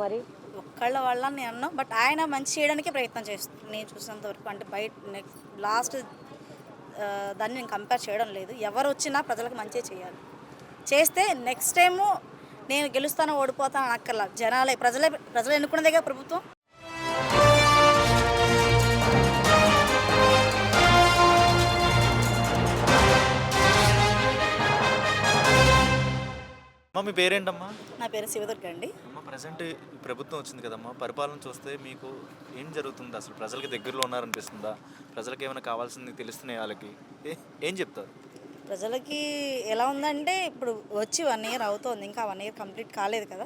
మరి ఒక్కళ్ళ వల్ల నేను అన్నాను. బట్ ఆయన మంచి చేయడానికే ప్రయత్నం చేస్తున్నాను నేను చూసినంత వరకు. అంటే బయట నెక్స్ట్ లాస్ట్ దాన్ని నేను కంపేర్ చేయడం లేదు. ఎవరు వచ్చినా ప్రజలకు మంచి చేయాలి. చేస్తే నెక్స్ట్ టైము నేను గెలుస్తానో ఓడిపోతానో అనక్కర్లా. ప్రజలు ఎన్నుకున్నదేగా ప్రభుత్వం. అమ్మ మీ పేరేంటమ్మా? నా పేరు శివదుర్గ అండి. అమ్మ ప్రజెంట్ ప్రభుత్వం వచ్చింది కదమ్మా, పరిపాలన చూస్తే మీకు ఏం జరుగుతుంది? అసలు ప్రజలకి దగ్గరలో ఉన్నారనిపిస్తుందా? ప్రజలకి ఏమైనా కావాల్సింది తెలుస్తున్నాయి వాళ్ళకి? ఏం చెప్తారు? ప్రజలకి ఎలా ఉందంటే ఇప్పుడు వచ్చి 1 ఇయర్ అవుతోంది. ఇంకా 1 ఇయర్ కంప్లీట్ కాలేదు కదా.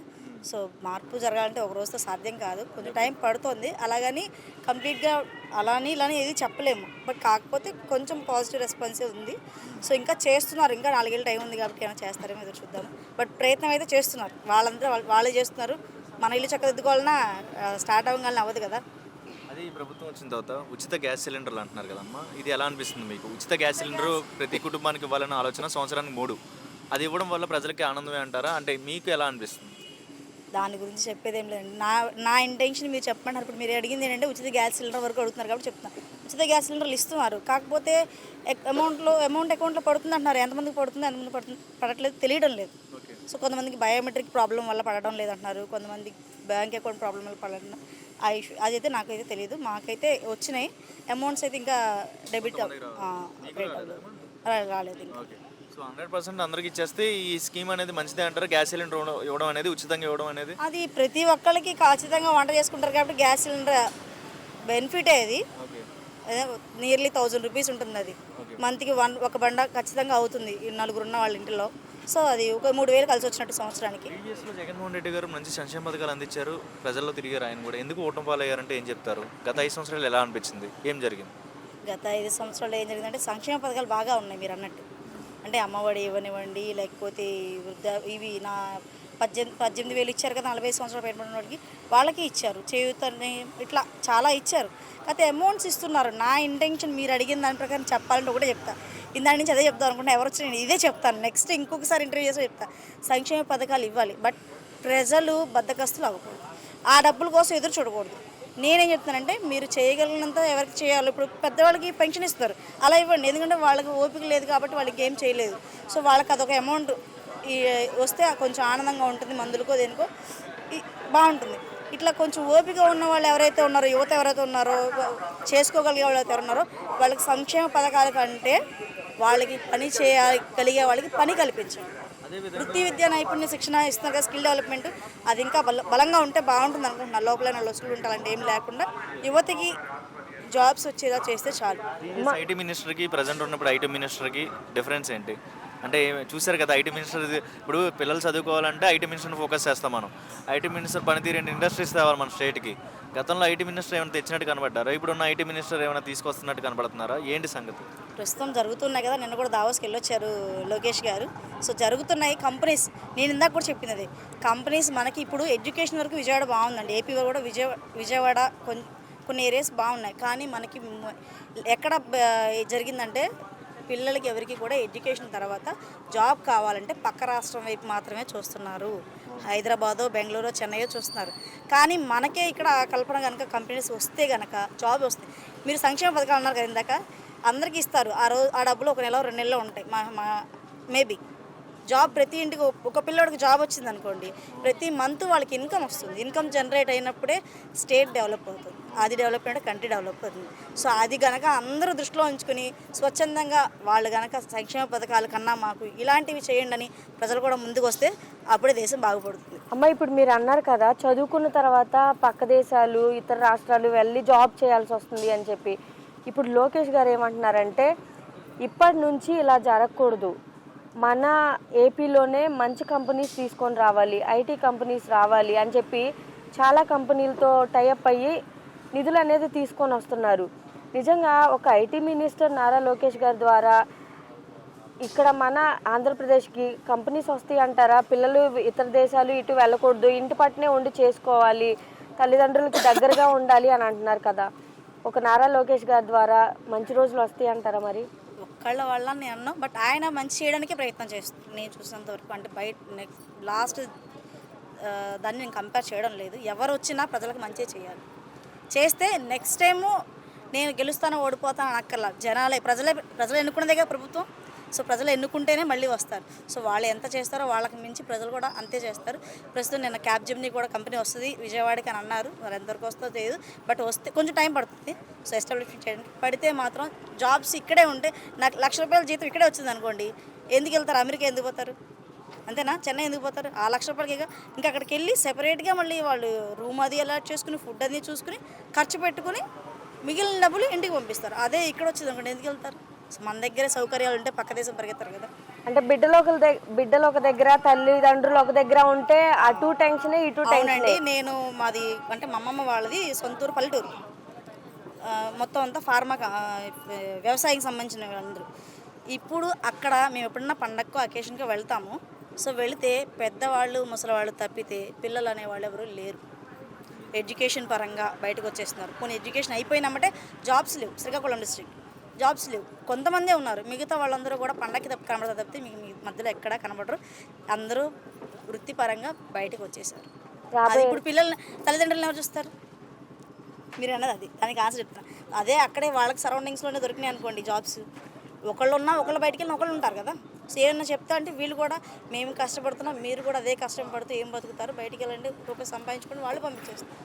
సో మార్పు జరగాలంటే ఒక రోజుతో సాధ్యం కాదు. కొంచెం టైం పడుతుంది. అలాగని కంప్లీట్గా అలాని ఇలాని ఏది చెప్పలేము. బట్ కాకపోతే కొంచెం పాజిటివ్ రెస్పాన్సే ఉంది. సో ఇంకా చేస్తున్నారు. ఇంకా 4 ఏళ్ళు టైం ఉంది కాబట్టి ఏమైనా చేస్తారేమో ఎదురు చూద్దాం. బట్ ప్రయత్నం అయితే చేస్తున్నారు. వాళ్ళే చేస్తున్నారు. మన ఇల్లు చక్కదిద్దుకోవాలన్నా స్టార్ట్ అవ్వగానే అవ్వదు కదా. అది ప్రభుత్వం వచ్చిన తర్వాత ఉచిత గ్యాస్ సిలిండర్లు అంటున్నారు కదమ్మా, ఇది ఎలా అనిపిస్తుంది మీకు? ఉచిత గ్యాస్ సిలిండర్ ప్రతి కుటుంబానికి ఇవ్వాలన్న ఆలోచన సంవత్సరానికి 3, అది ఇవ్వడం వల్ల ప్రజలకి ఆనందమే అంటారా? అంటే మీకు ఎలా అనిపిస్తుంది? దాని గురించి చెప్పేది ఏం లేదండి. నా ఇంటెన్షన్ మీరు చెప్పమంటారు. ఇప్పుడు మీరు అడిగింది ఏంటంటే ఉచిత గ్యాస్ సిలిండర్ వరకు అడుగుతున్నారు కాబట్టి చెప్తున్నాను. ఉచిత గ్యాస్ సిలిండర్లు ఇస్తున్నారు. కాకపోతే అమౌంట్ అకౌంట్లో పడుతుంది అంటున్నారు. ఎంతమందికి పడుతుంది, ఎంతమంది పడట్లేదు తెలియడం లేదు. సో కొంతమందికి బయోమెట్రిక్ ప్రాబ్లం వల్ల పడడం లేదంటున్నారు. కొంతమంది బ్యాంక్ అకౌంట్ ప్రాబ్లం వల్ల పడడం. ఆ ఇష్యూ అదైతే నాకైతే తెలియదు. మాకైతే వచ్చినాయి అమౌంట్స్ అయితే ఇంకా డెబిట్ రాలేదు ఇంకా. సో 100% అందరికి ఇచ్చేస్తే ఈ స్కీమ్ అనేది మంచిదే అంటారు. గ్యాస్ సిలిండర్ ఇవ్వడం అనేది, ఉచితంగా ఇవ్వడం అనేది అది ప్రతి ఒక్కరికి ఖచ్చితంగా వంట చేసుకుంటారు కాబట్టి గ్యాస్ సిలిండర్ బెనిఫిటే అది. నియర్లీ 1000 రూపీస్ ఉంటుంది. అది మంత్కి ఒక బండ ఖచ్చితంగా అవుతుంది ఈ నలుగురు ఉన్న వాళ్ళ ఇంటిలో. సో అది ఒక 3000 కలిసి వచ్చినట్టు సంవత్సరానికి. ప్రీవియస్లో జగన్మోహన్ రెడ్డి గారు మంచి సంక్షేమ పథకాలు అందించారు, ప్రజల్లో తిరిగారు. ఆయన కూడా ఎందుకు ఓటమి పాలయ్యారంటే ఏం చెప్తారు? గత 5 సంవత్సరాలు ఎలా అనిపించింది? ఏం జరిగింది? గత 5 సంవత్సరాలు ఏం జరిగిందంటే సంక్షేమ పథకాలు బాగా ఉన్నాయి మీరు అన్నట్టు. అంటే అమ్మఒడి ఇవ్వనివ్వండి, లేకపోతే ఇవి 18,000 ఇచ్చారు కదా 45 సంవత్సరాలు పైన వాళ్ళకి, వాళ్ళకి ఇచ్చారు. చేయూతని ఇట్లా చాలా ఇచ్చారు. కాకపోతే అమౌంట్స్ ఇస్తున్నారు. నా ఇంటెన్షన్ మీరు అడిగిన దాని ప్రకారం చెప్పాలంటే ఒకటే చెప్తా. ఇందాక నుంచి అదే చెప్తాను అనుకుంటే ఎవరు వచ్చి నేను ఇదే చెప్తాను. నెక్స్ట్ ఇంకొకసారి ఇంటర్వ్యూ చేసి చెప్తాను. సంక్షేమ పథకాలు ఇవ్వాలి, బట్ ప్రజలు బద్దకస్తులు అవ్వకూడదు. ఆ డబ్బుల కోసం ఎదురు చూడకూడదు. నేనేం చెప్తానంటే మీరు చేయగలిగినంత ఎవరికి చేయాలి. ఇప్పుడు పెద్దవాళ్ళకి పెన్షన్ ఇస్తారు, అలా ఇవ్వండి. ఎందుకంటే వాళ్ళకి ఓపిక లేదు కాబట్టి వాళ్ళకి ఏం చేయలేదు. సో వాళ్ళకి అదొక అమౌంట్ వస్తే కొంచెం ఆనందంగా ఉంటుంది. మందులకో దేనికో బాగుంటుంది. ఇట్లా కొంచెం ఓపిక ఉన్న వాళ్ళు ఎవరైతే ఉన్నారో, యువత ఎవరైతే ఉన్నారో, చేసుకోగలిగే వాళ్ళు ఎవరైతే ఉన్నారో వాళ్ళకి సంక్షేమ పథకాల కంటే వాళ్ళకి పని చేయగలిగే వాళ్ళకి పని కల్పించండి. వృత్తి విద్యా నైపుణ్య శిక్షణ ఇస్తున్నారు కదా, స్కిల్ డెవలప్మెంట్, అది ఇంకా బలంగా ఉంటే బాగుంటుంది అనుకుంటున్నాను. లోపలైన లొసుగులు ఉండాలంటే ఏం లేకుండా యువతకి జాబ్స్ వచ్చేలా చేస్తే చాలు. ఐటీ మినిస్టర్కి ప్రజెంట్ ఉన్నప్పుడు ఐటీ మినిస్టర్కి డిఫరెన్స్ ఏంటి? అంటే చూశారు కదా, ఐటీ మినిస్టర్ ఇప్పుడు పిల్లలు చదువుకోవాలంటే ఐటీ మినిస్టర్ని ఫోకస్ చేస్తాం మనం. ఐటీ మినిస్టర్ పనితీరు ఇండస్ట్రీస్ తేవాలి మన స్టేట్కి. గతంలో ఐటీ మినిస్టర్ ఏమైనా తెచ్చినట్టు కనబడ్డారా? ఇప్పుడున్న ఐటీ మినిస్టర్ ఏమైనా తీసుకొస్తున్నట్టు కనబడుతున్నారా? ఏంటి సంగతి? ప్రస్తుతం జరుగుతున్నాయి కదా. నిన్న కూడా దావోస్కి వెళ్ళొచ్చారు లోకేష్ గారు. సో జరుగుతున్నాయి కంపెనీస్. నేను ఇందాక కూడా చెప్పినది, కంపెనీస్ మనకి ఇప్పుడు ఎడ్యుకేషన్ వరకు విజయవాడ బాగుందండి. ఏపీ కూడా విజయవాడ కొన్ని ఏరియాస్ బాగున్నాయి. కానీ మనకి ఎక్కడ జరిగిందంటే పిల్లలకి ఎవరికి కూడా ఎడ్యుకేషన్ తర్వాత జాబ్ కావాలంటే పక్క రాష్ట్రం వైపు మాత్రమే చూస్తున్నారు. హైదరాబాదో, బెంగళూరు, చెన్నైయో చూస్తున్నారు. కానీ మనకే ఇక్కడ కల్పన కనుక కంపెనీస్ వస్తే కనుక జాబ్ వస్తాయి. మీరు సంక్షేమ పథకాలు అన్నారు కదా ఇందాక, అందరికీ ఇస్తారు. ఆ డబ్బులు 1 నెల 2 నెలల్లో ఉంటాయి. మేబీ జాబ్ ప్రతి ఇంటికి ఒక పిల్లోడికి జాబ్ వచ్చింది అనుకోండి, ప్రతి మంత్ వాళ్ళకి ఇన్కమ్ వస్తుంది. ఇన్కమ్ జనరేట్ అయినప్పుడే స్టేట్ డెవలప్ అవుతుంది. అది డెవలప్ అయితే కంట్రీ డెవలప్ అవుతుంది. సో అది కనుక అందరూ దృష్టిలో ఉంచుకొని స్వచ్ఛందంగా వాళ్ళు కనుక సంక్షేమ పథకాల కన్నా మాకు ఇలాంటివి చేయండి అని ప్రజలు కూడా ముందుకు వస్తే అప్పుడే దేశం బాగుపడుతుంది. అమ్మ, ఇప్పుడు మీరు అన్నారు కదా చదువుకున్న తర్వాత పక్క దేశాలు, ఇతర రాష్ట్రాలు వెళ్ళి జాబ్ చేయాల్సి వస్తుంది అని చెప్పి. ఇప్పుడు లోకేష్ గారు ఏమంటున్నారంటే ఇప్పటి నుంచి ఇలా జరగకూడదు, మన ఏపీలోనే మంచి కంపెనీస్ తీసుకొని రావాలి, ఐటీ కంపెనీస్ రావాలి అని చెప్పి చాలా కంపెనీలతో టైఅప్ అయ్యి నిధులు అనేది తీసుకొని వస్తున్నారు. నిజంగా ఒక ఐటీ మినిస్టర్ నారా లోకేష్ గారి ద్వారా ఇక్కడ మన ఆంధ్రప్రదేశ్కి కంపెనీస్ వస్తాయి అంటారా? పిల్లలు ఇతర దేశాలు ఇటు వెళ్ళకూడదు, ఇంటి పట్టునే ఉండి చేసుకోవాలి, తల్లిదండ్రులకి దగ్గరగా ఉండాలి అని అంటున్నారు కదా. ఒక నారా లోకేష్ గారి ద్వారా మంచి రోజులు వస్తాయి అంటారా? మరి ఒక్కళ్ళ వల్ల నేను అన్నాను. బట్ ఆయన మంచి చేయడానికే ప్రయత్నం చేస్తున్నాను నేను చూసినంత వరకు. అంటే బయట నెక్స్ట్ లాస్ట్ దాన్ని నేను కంపేర్ చేయడం లేదు. ఎవరు వచ్చినా ప్రజలకు మంచి చేయాలి. చేస్తే నెక్స్ట్ టైము నేను గెలుస్తానో ఓడిపోతాను అనక్కర్లా. ప్రజలు ఎన్నుకున్నదేగా ప్రభుత్వం. సో ప్రజలు ఎన్నుకుంటేనే మళ్ళీ వస్తారు. సో వాళ్ళు ఎంత చేస్తారో వాళ్ళకి మించి ప్రజలు కూడా అంతే చేస్తారు. ప్రస్తుతం నిన్న క్యాబ్ జిమ్ని కూడా కంపెనీ వస్తుంది విజయవాడకి అని అన్నారు. మరి ఎంతవరకు వస్తుందో తెలియదు. బట్ వస్తే కొంచెం టైం పడుతుంది. సో ఎస్టాబ్లిష్మెంట్ చేయడానికి పడితే మాత్రం జాబ్స్ ఇక్కడే ఉంటే నాకు ₹1,00,000 జీతం ఇక్కడే వచ్చింది అనుకోండి, ఎందుకు వెళ్తారు? అమెరికా ఎందుకు పోతారు? అంతేనా? చెన్నై ఎందుకు పోతారు? ఆ ₹1,00,000 ఇంకా అక్కడికి వెళ్ళి సెపరేట్గా మళ్ళీ వాళ్ళు రూమ్ అది అలాట్ చేసుకుని ఫుడ్ అది చూసుకుని ఖర్చు పెట్టుకుని మిగిలిన డబ్బులు ఇంటికి పంపిస్తారు. అదే ఇక్కడ వచ్చింది అనుకోండి, ఎందుకు వెళ్తారు? మన దగ్గర సౌకర్యాలు ఉంటే పక్క దేశం పరిగెత్తారు కదా. అంటే బిడ్డలు ఒక దగ్గర, తల్లిదండ్రులు ఒక దగ్గర ఉంటే అటు టెన్షన్ ఇటు టెన్షన్. అవునండి. మాది అంటే మా అమ్మమ్మ వాళ్ళది సొంతూరు పల్లెటూరు. మొత్తం అంతా వ్యవసాయం సంబంధించిన వాళ్ళందరూ. ఇప్పుడు అక్కడ మేము ఎప్పుడన్నా పండగకో అకేషన్కో వెళ్తాము. సో వెళితే పెద్దవాళ్ళు ముసలివాళ్ళు తప్పితే పిల్లలు అనేవాళ్ళు ఎవరు లేరు. ఎడ్యుకేషన్ పరంగా బయటకు వచ్చేస్తున్నారు. కొన్ని ఎడ్యుకేషన్ అయిపోయినామంటే జాబ్స్ లేవు. శ్రీకాకుళం డిస్ట్రిక్ట్ జాబ్స్ లేవు. కొంతమందే ఉన్నారు. మిగతా వాళ్ళందరూ కూడా పండగకి కనబడతారు తప్పితే మీ మధ్యలో ఎక్కడా కనబడరు. అందరూ వృత్తిపరంగా బయటకు వచ్చేసారు. అది ఇప్పుడు తల్లిదండ్రులను ఎవరు చూస్తారు? మీరు అన్నది అది. దానికి ఆన్సర్ చెప్తాను. అదే అక్కడే వాళ్ళకి సరౌండింగ్స్లోనే దొరికినాయి అనుకోండి జాబ్స్. ఒకళ్ళు బయటికి వెళ్ళిన ఒకళ్ళు ఉంటారు కదా. సో ఏమన్నా చెప్తా అంటే వీళ్ళు కూడా మేము కష్టపడుతున్నాం, మీరు కూడా అదే కష్టపడుతూ ఏం బతుకుతారు, బయటికి వెళ్ళండి, రూపాయి సంపాదించుకొని వాళ్ళు పంపించేస్తారు.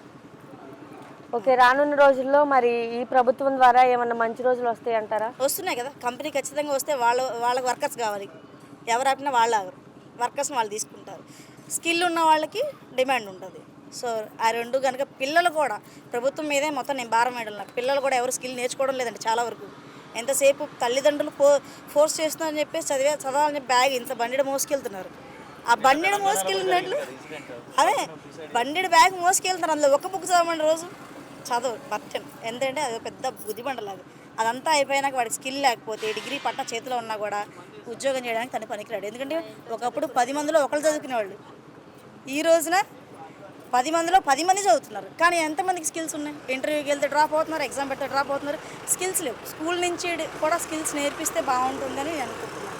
ఓకే, రానున్న రోజుల్లో మరి ఈ ప్రభుత్వం ద్వారా ఏమన్నా మంచి రోజులు వస్తాయి అంటారా? వస్తున్నాయి కదా. కంపెనీ ఖచ్చితంగా వస్తే వాళ్ళకి వర్కర్స్ కావాలి. ఎవరు ఆపినా వాళ్ళు ఆగరు. వర్కర్స్ని వాళ్ళు తీసుకుంటారు. స్కిల్ ఉన్న వాళ్ళకి డిమాండ్ ఉంటుంది. సో ఆ రెండు కనుక పిల్లలు కూడా ప్రభుత్వం మీదే మొత్తం నేను భారం వేయడం. పిల్లలు కూడా ఎవరు స్కిల్ నేర్చుకోవడం లేదండి. చాలా వరకు ఎంతసేపు తల్లిదండ్రులు ఫోర్స్ చేస్తున్నారని చెప్పేసి చదవాలని బ్యాగ్ ఇంత బండిడ మోసుకెళ్తున్నారు. ఆ బండిడ మోసుకెళ్ళినట్లు అదే బండిడ బ్యాగ్ మోసుకెళ్తున్నారు. అందులో ఒక బుక్ చదవమండి రోజు చదవు బచ్చను. ఎందుకంటే అది పెద్ద బుద్ధిబండలాగా. అదంతా అయిపోయినాక వాడికి స్కిల్ లేకపోతే డిగ్రీ పట్ట చేతిలో ఉన్నా కూడా ఉద్యోగం చేయడానికి తను పనికిరాడు. ఎందుకంటే ఒకప్పుడు 10 మందిలో ఒకళ్ళు చదువుకునేవాళ్ళు. ఈ రోజున 10 మందిలో 10 మంది చదువుతున్నారు. కానీ ఎంతమందికి స్కిల్స్ ఉన్నాయి? ఇంటర్వ్యూకి వెళ్తే డ్రాప్ అవుతున్నారు, ఎగ్జామ్ పెడితే డ్రాప్ అవుతున్నారు. స్కిల్స్ లేవు. స్కూల్ నుంచి కూడా స్కిల్స్ నేర్పిస్తే బాగుంటుందని అనుకుంటున్నాను.